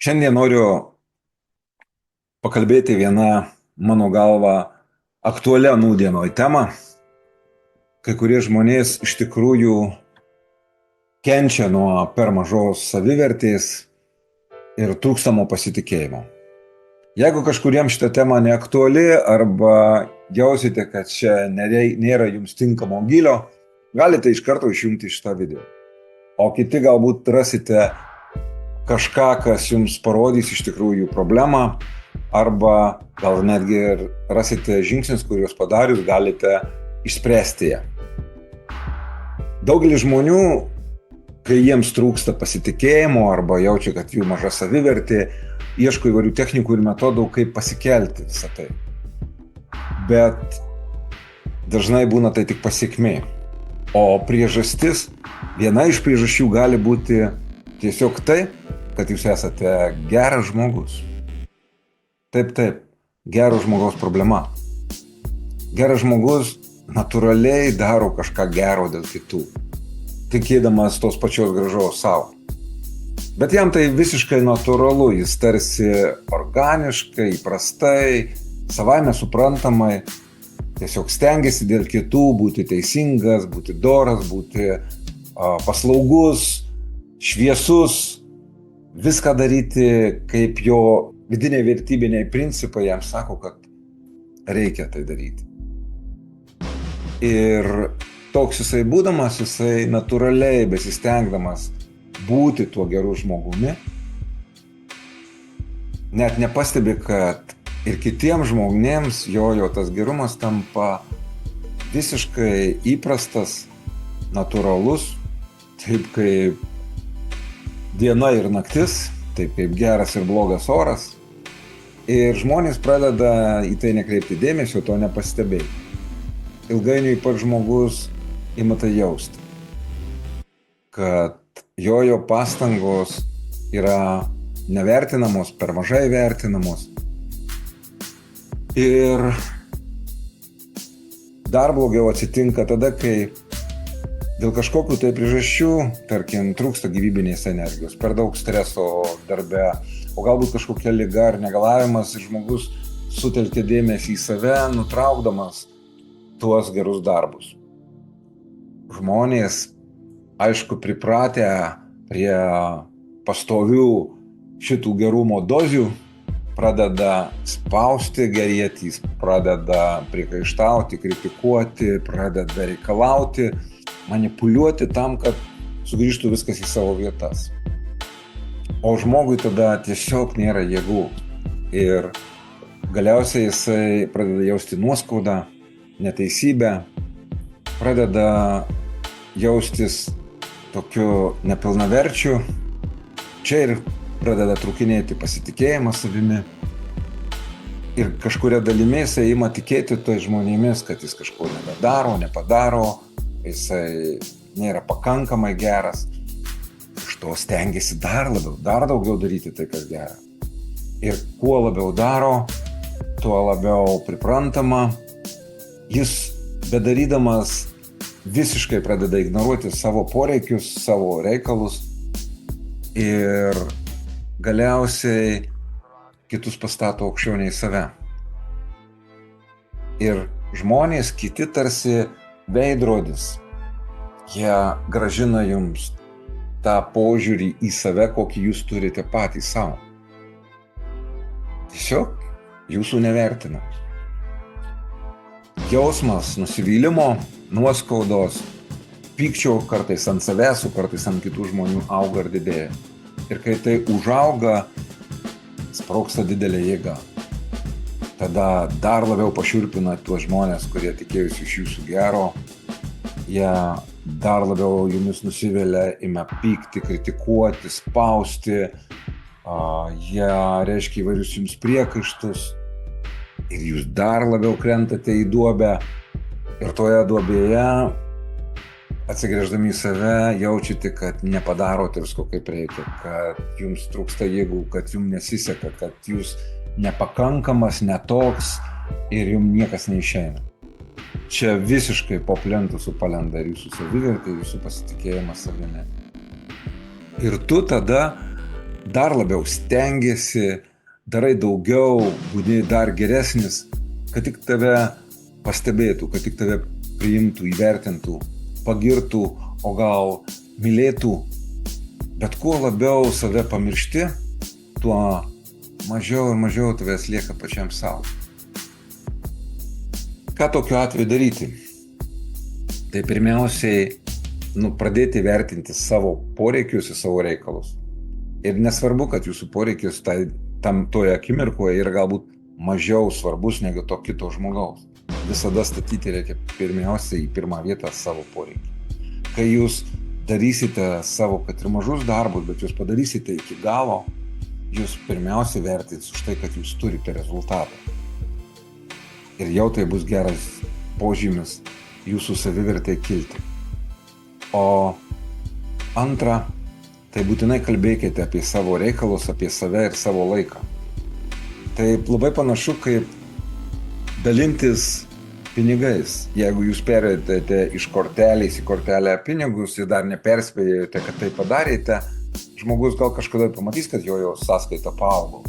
Šiandien noriu pakalbėti vieną, mano galva, aktualią nūdienoj temą. Kai kurie žmonės iš tikrųjų kenčia nuo per mažos savivertės ir trūkstamo pasitikėjimo. Jeigu kažkuriems šitą temą neaktuali arba jausite, kad čia nėra jums tinkamo gylio, galite iš karto išjungti šitą video. O kiti galbūt rasite kažką, kas jums parodys iš tikrųjų problemą, arba gal netgi ir rasite žingsnius, kuriuos padarius galite išspręsti ją. Daugelis žmonių, kai jiems trūksta pasitikėjimo arba jaučia, kad jų maža savivertė, ieško įvairių technikų ir metodų, kaip pasikelti visą tai. Bet dažnai būna tai tik pasekmė. O priežastis, viena iš priežasčių gali būti tiesiog tai, kad jūs esate geras žmogus. Taip, geras žmogaus problema. Geras žmogus natūraliai daro kažką gero dėl kitų, tikėdamas tos pačios grąžos savo. Bet jam tai visiškai natūralu, jis tarsi organiškai, įprastai, savaime suprantamai, tiesiog stengiasi dėl kitų būti teisingas, būti doras, būti paslaugus, šviesus, viską daryti, kaip jo vidiniai vertybiniai principai jam sako, kad reikia tai daryti. Ir toks jisai būdamas, jisai natūraliai besistengdamas būti tuo geru žmogumi, net nepastebi, kad ir kitiems žmonėms jo tas gerumas tampa visiškai įprastas, natūralus, taip kaip diena ir naktis, taip kaip geras ir blogas oras. Ir žmonės pradeda į tai nekreipti dėmesio, to nepastebėti. Ilgainiui pats žmogus ima tai jausti, kad jo pastangos yra nevertinamos, per mažai vertinamos. Ir dar blogiau atsitinka tada, kai dėl kažkokių tai priežasčių, tarkim, trūksta gyvybinės energijos, per daug streso darbe, o galbūt kažkokia liga ar negalavimas ir žmogus sutelkia dėmesį į save, nutraukdamas tuos gerus darbus. Žmonės, aišku, pripratę prie pastovių šitų gerumo dozių, pradeda spausti gerėtis, pradeda priekaištauti, kritikuoti, pradeda reikalauti, manipuliuoti tam, kad sugrįžtų viskas į savo vietas. O žmogui tada tiesiog nėra jėgų. Ir galiausiai jisai pradeda jausti nuoskaudą, neteisybę, pradeda jaustis tokiu nepilnaverčiu. Čia ir pradeda trūkinėti pasitikėjimas savimi. Ir kažkuria dalimi jisai ima tikėti toj žmonėmis, kad jis kažko nepadaro, jisai nėra pakankamai geras. Iš to stengiasi dar daugiau daryti tai, kas gera. Ir kuo labiau daro, tuo labiau priprantama. Jis bedarydamas visiškai pradeda ignoruoti savo poreikius, savo reikalus ir galiausiai kitus pastato aukščiau nei save. Ir žmonės kiti tarsi veidrodis. Jie grąžina jums tą požiūrį į save, kokį jūs turite patys savo. Tiesiog jūsų nevertina. Jausmas nusivylimo, nuoskaudos, pykčio kartais ant savęs, kartais ant kitų žmonių auga ir didėja. Ir kai tai užauga, sprogsta didelė jėga. Tada dar labiau pašiurpina tuos žmonės, kurie tikėjusi iš jūsų gero. Jie dar labiau jumis nusivelia, ima pykti, kritikuoti, spausti. Jie reiškia įvairius jums priekaištus. Ir jūs dar labiau krentate į duobę. Ir toje duobėje, atsigręždami į save, jaučiate, kad nepadarote visko kaip reikia, kad jums trūksta jėgų, kad jums nesiseka, kad jūs nepakankamas, netoks ir jums niekas neišeina. Čia visiškai po plentusų palenda ir jūsų savivertė, ir jūsų pasitikėjimas savimi. Ir tu tada dar labiau stengiesi, darai daugiau, būni dar geresnis, kad tik tave pastebėtų, kad tik tave priimtų, įvertintų, pagirtų, o gal mylėtų. Bet kuo labiau save pamiršti, tuo mažiau ir mažiau tavęs lieka pačiam savo. Ką tokiu atveju daryti? Tai pirmiausiai, pradėti vertinti savo poreikius ir savo reikalus. Ir nesvarbu, kad jūsų poreikis toje akimirkoje yra galbūt mažiau svarbus negu to kito žmogaus. Visada statyti reikia pirmiausiai į pirmą vietą savo poreikį. Kai jūs darysite savo, kad ir mažus darbus, bet jūs padarysite iki galo, jūs pirmiausiai vertins už tai, kad jūs turite rezultatą. Ir jau tai bus geras požymis jūsų savivertė kilti. O antra, tai būtinai kalbėkite apie savo reikalus, apie save ir savo laiką. Tai labai panašu kaip dalintis pinigais. Jeigu jūs pervedate iš kortelės į kortelę pinigus ir dar neperspėjote, kad tai padarėte, žmogus gal kažkada pamatys, kad jo sąskaita paaugo.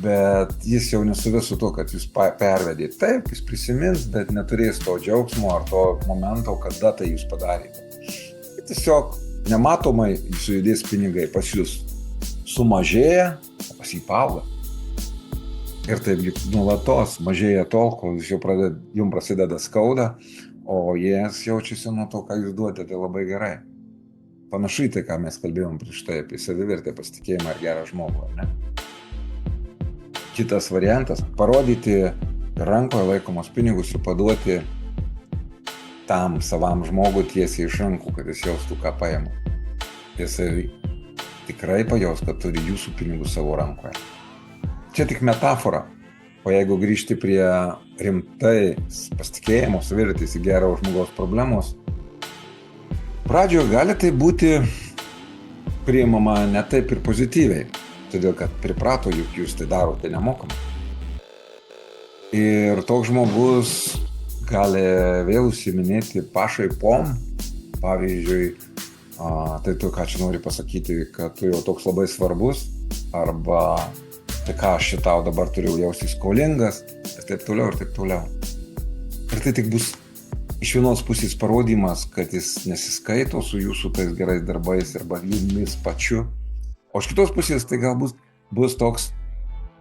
Bet jis jau nesuves su to, kad jūs pervedėte. Taip, jis prisimins, bet neturės to džiaugsmo ar to momento, kada tai jūs padarėte. Tiesiog nematomai sujudės pinigai, pas jūs sumažėja, o pas jį paauga. Ir taip nuolatos mažėja tol, kol jums prasideda skauda, o jis jaučiasi nuo to, ką jūs duodate, tai labai gerai. Panašu į tai, ką mes kalbėjom prieš tai, apie savivertę, pasitikėjimą ir gerą žmogų, ar ne? Kitas variantas – parodyti rankoje laikomus pinigus ir paduoti tam savam žmogui tiesiai iš rankų, kad jis jaustų, ką paima. Jisai tikrai pajaus, kad turi jūsų pinigus savo rankoje. Čia tik metafora, o jeigu grįžti prie rimtai pasitikėjimo, savivertės į gerą žmogaus problemos, pradžioje gali tai būti priimama ne taip ir pozityviai, todėl kad priprato, juk jūs tai darote nemokamai. Ir toks žmogus gali vėl užsiminėti pašaipom, pavyzdžiui, tai tu ką čia nori pasakyti, kad tu jau toks labai svarbus, arba tai ką aš šitau dabar turiu jausti skolingas, ir taip toliau, ir taip toliau. Ir tai tik bus iš vienos pusės parodymas, kad jis nesiskaito su jūsų tais gerais darbais arba jumis pačiu, o iš kitos pusės tai galbūt bus toks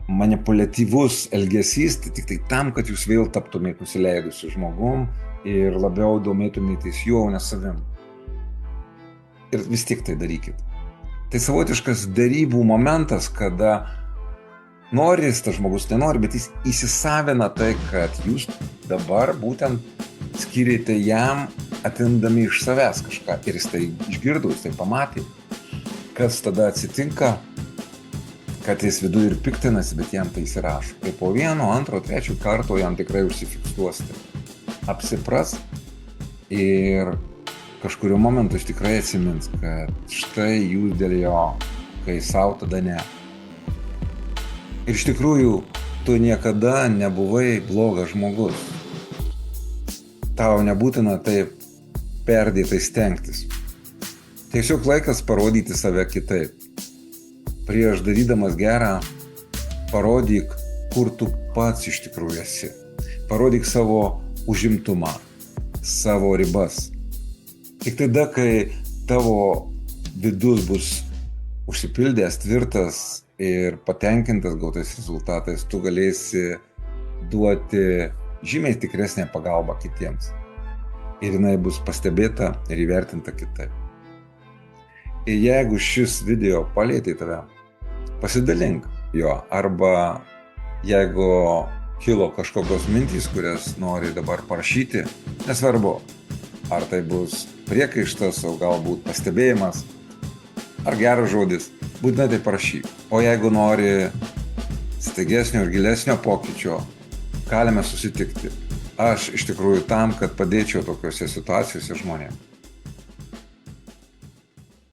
manipuliatyvus elgesys, tai tik tai tam, kad jūs vėl taptumėt nusileidusiu žmogum ir labiau domėtumėtės juo, o ne savim. Ir vis tiek tai darykit. Tai savotiškas derybų momentas, kada nori tas žmogus, nenori, bet jis įsisavina tai, kad jūs dabar būtent skirėte jam atimdami iš savęs kažką. Ir jis tai išgirdo, jis tai pamatė. Kas tada atsitinka, kad jis viduje ir piktinasi, bet jam tai įsirašo. Ir po 1, 2, 3 karto jam tikrai užsifiksuosite. Apsipras ir kažkurio momentu jis tikrai atsimins, kad štai jūs dėl jo, kai savo tada ne. Ir iš tikrųjų, tu niekada nebuvai blogas žmogus. Tau nebūtina taip perdėtai stengtis. Tiesiog laikas parodyti save kitaip. Prieš darydamas gerą, parodyk, kur tu pats iš tikrųjų esi. Parodyk savo užimtumą, savo ribas. Tik tada, kai tavo vidus bus užsipildęs, tvirtas ir patenkintas gautais rezultatais, tu galėsi duoti žymiai tikresnę pagalbą kitiems. Ir jinai bus pastebėta ir įvertinta kitaip. Ir jeigu šis video palietė tave, pasidalink jo, arba jeigu kilo kažkokios mintys, kurias nori dabar parašyti, nesvarbu, ar tai bus priekaištas, o galbūt pastebėjimas, ar geras žodis, būtinai tai parašyk. O jeigu nori staigesnio ir gilesnio pokyčio, galime susitikti. Aš iš tikrųjų tam, kad padėčiau tokiuose situacijose žmonėms.